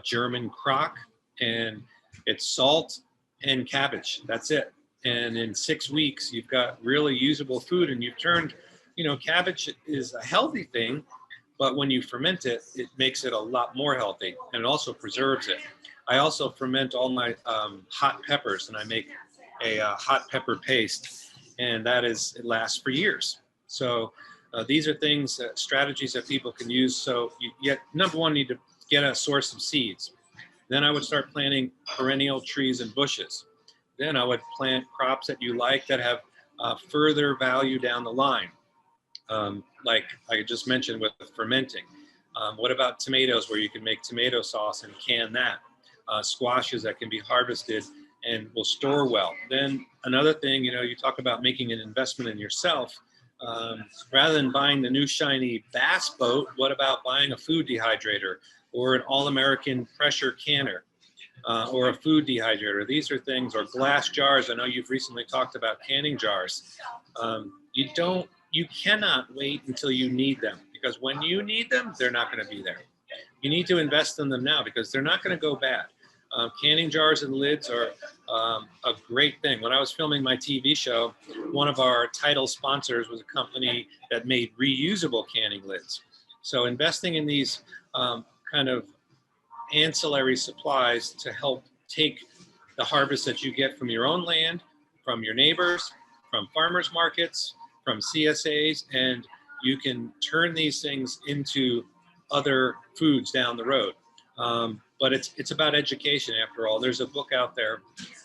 Speaker 1: German crock, and It's salt and cabbage. That's it. And in 6 weeks, you've got really usable food, and you've turned, cabbage is a healthy thing, but when you ferment it, it makes it a lot more healthy, and it also preserves it. I also ferment all my hot peppers, and I make a hot pepper paste, and it lasts for years. So these are things, strategies that people can use. So number one, you need to get a source of seeds. Then I would start planting perennial trees and bushes. Then I would plant crops that you like that have further value down the line. Like I just mentioned with fermenting. What about tomatoes, where you can make tomato sauce and can that? Squashes that can be harvested and will store well. Then another thing, you talk about making an investment in yourself. Rather than buying the new shiny bass boat, what about buying a food dehydrator or an all-American pressure canner or a food dehydrator? These are things, or glass jars. I know you've recently talked about canning jars. You cannot wait until you need them, because when you need them, they're not going to be there. You need to invest in them now, because they're not going to go bad. Canning jars and lids are a great thing. When I was filming my TV show, one of our title sponsors was a company that made reusable canning lids. So investing in these kind of ancillary supplies to help take the harvest that you get from your own land, from your neighbors, from farmers markets, from CSAs, and you can turn these things into other foods down the road. But it's about education, after all. There's a book out there.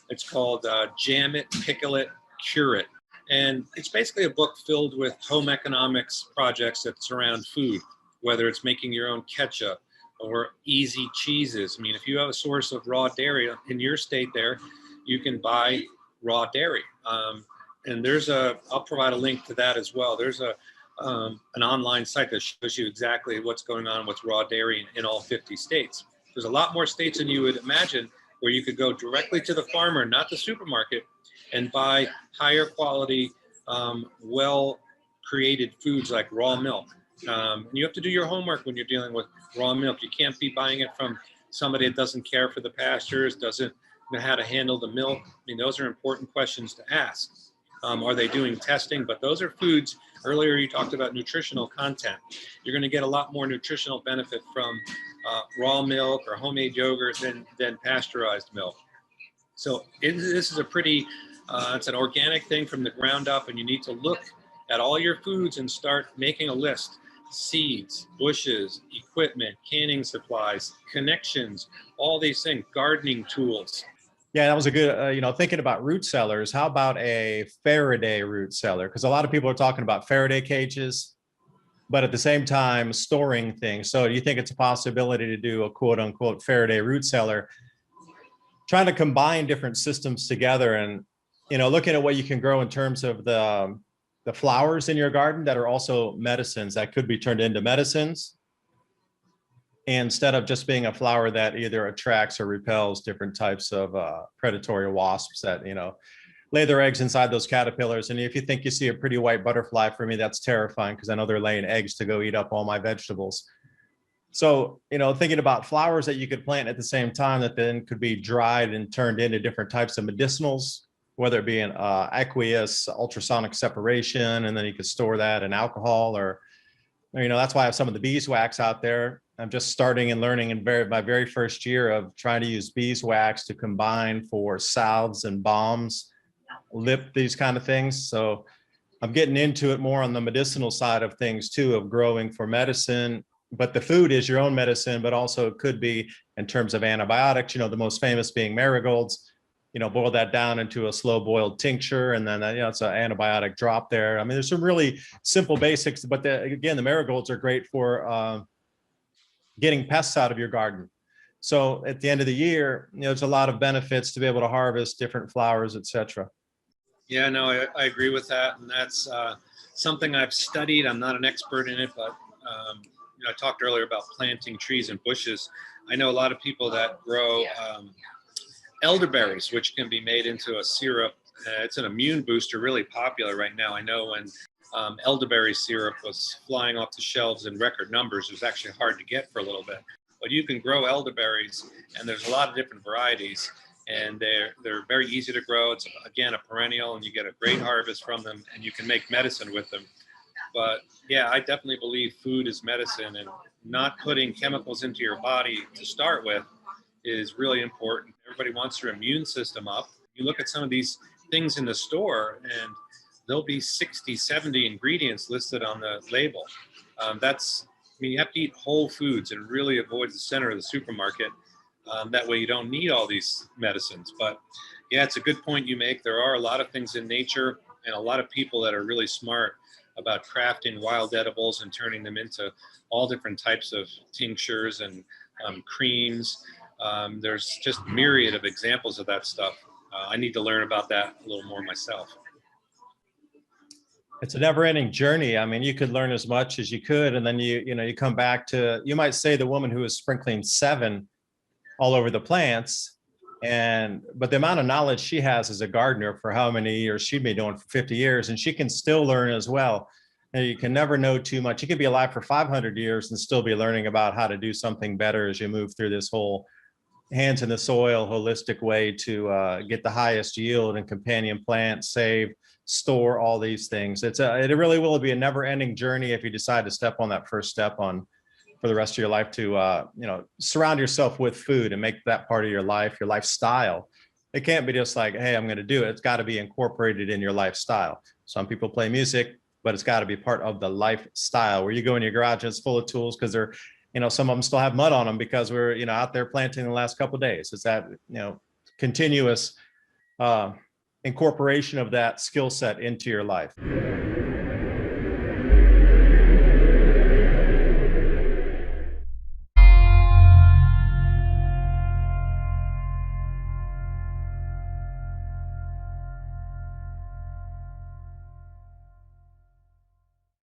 Speaker 1: It's called Jam It, Pickle It, Cure It. And it's basically a book filled with home economics projects that surround food, whether it's making your own ketchup or easy cheeses. I mean, if you have a source of raw dairy in your state there, you can buy raw dairy. And I'll provide a link to that as well. There's an online site that shows you exactly what's going on with raw dairy in all 50 states. There's a lot more states than you would imagine where you could go directly to the farmer, not the supermarket, and buy higher quality, well-created foods like raw milk. You have to do your homework when you're dealing with raw milk. You can't be buying it from somebody that doesn't care for the pastures, doesn't know how to handle the milk. I mean, those are important questions to ask. Are they doing testing? But those are foods. Earlier, you talked about nutritional content. You're going to get a lot more nutritional benefit from raw milk or homemade yogurt than pasteurized milk. So this is it's an organic thing from the ground up, and you need to look at all your foods and start making a list. Seeds, bushes, equipment, canning supplies, connections, all these things, gardening tools.
Speaker 2: Yeah, that was a good, thinking about root cellars. How about a Faraday root cellar? Because a lot of people are talking about Faraday cages, but at the same time, storing things. So do you think it's a possibility to do a quote unquote Faraday root cellar, trying to combine different systems together and, looking at what you can grow in terms of the flowers in your garden that are also medicines that could be turned into medicines, instead of just being a flower that either attracts or repels different types of predatory wasps that, lay their eggs inside those caterpillars. And if you think you see a pretty white butterfly, for me, that's terrifying, because I know they're laying eggs to go eat up all my vegetables. So, thinking about flowers that you could plant at the same time that then could be dried and turned into different types of medicinals, whether it be an aqueous ultrasonic separation, and then you could store that in alcohol, or that's why I have some of the beeswax out there. I'm just starting and learning in my very first year of trying to use beeswax to combine for salves and balms, these kind of things. So I'm getting into it more on the medicinal side of things too, of growing for medicine. But the food is your own medicine, but also it could be in terms of antibiotics, the most famous being marigolds. Boil that down into a slow boiled tincture, and then it's an antibiotic drop there. I mean, there's some really simple basics, but again, the marigolds are great for getting pests out of your garden. So at the end of the year, there's a lot of benefits to be able to harvest different flowers, etc.
Speaker 1: Yeah, no, I agree with that, and that's something I've studied. I'm not an expert in it, but I talked earlier about planting trees and bushes. I know a lot of people that grow elderberries, which can be made into a syrup. It's an immune booster, really popular right now. I know when elderberry syrup was flying off the shelves in record numbers, it was actually hard to get for a little bit. But you can grow elderberries, and there's a lot of different varieties, and they're very easy to grow. It's, again, a perennial, and you get a great harvest from them, and you can make medicine with them. But yeah, I definitely believe food is medicine, and not putting chemicals into your body to start with is really important. Everybody wants their immune system up. You look at some of these things in the store, and there'll be 60, 70 ingredients listed on the label. I mean, you have to eat whole foods and really avoid the center of the supermarket. That way you don't need all these medicines. But yeah, it's a good point you make. There are a lot of things in nature, and a lot of people that are really smart about crafting wild edibles and turning them into all different types of tinctures and creams. There's just myriad of examples of that stuff. I need to learn about that a little more myself.
Speaker 2: It's a never-ending journey. I mean, you could learn as much as you could, and then you come back to, you might say, the woman who is sprinkling 7 all over the plants, but the amount of knowledge she has as a gardener for how many years she'd been doing for 50 years, and she can still learn as well. And you can never know too much. You could be alive for 500 years and still be learning about how to do something better as you move through this whole hands in the soil holistic way to get the highest yield and companion plants, save, store, all these things. It really will be a never-ending journey if you decide to step on that first step on for the rest of your life to surround yourself with food and make that part of your life, your lifestyle. It can't be just like, hey, I'm going to do it. It's got to be incorporated in your lifestyle. Some people play music, but it's got to be part of the lifestyle, where you go in your garage and it's full of tools because they're, some of them still have mud on them because we're, out there planting the last couple of days. It's that, continuous incorporation of that skill set into your life.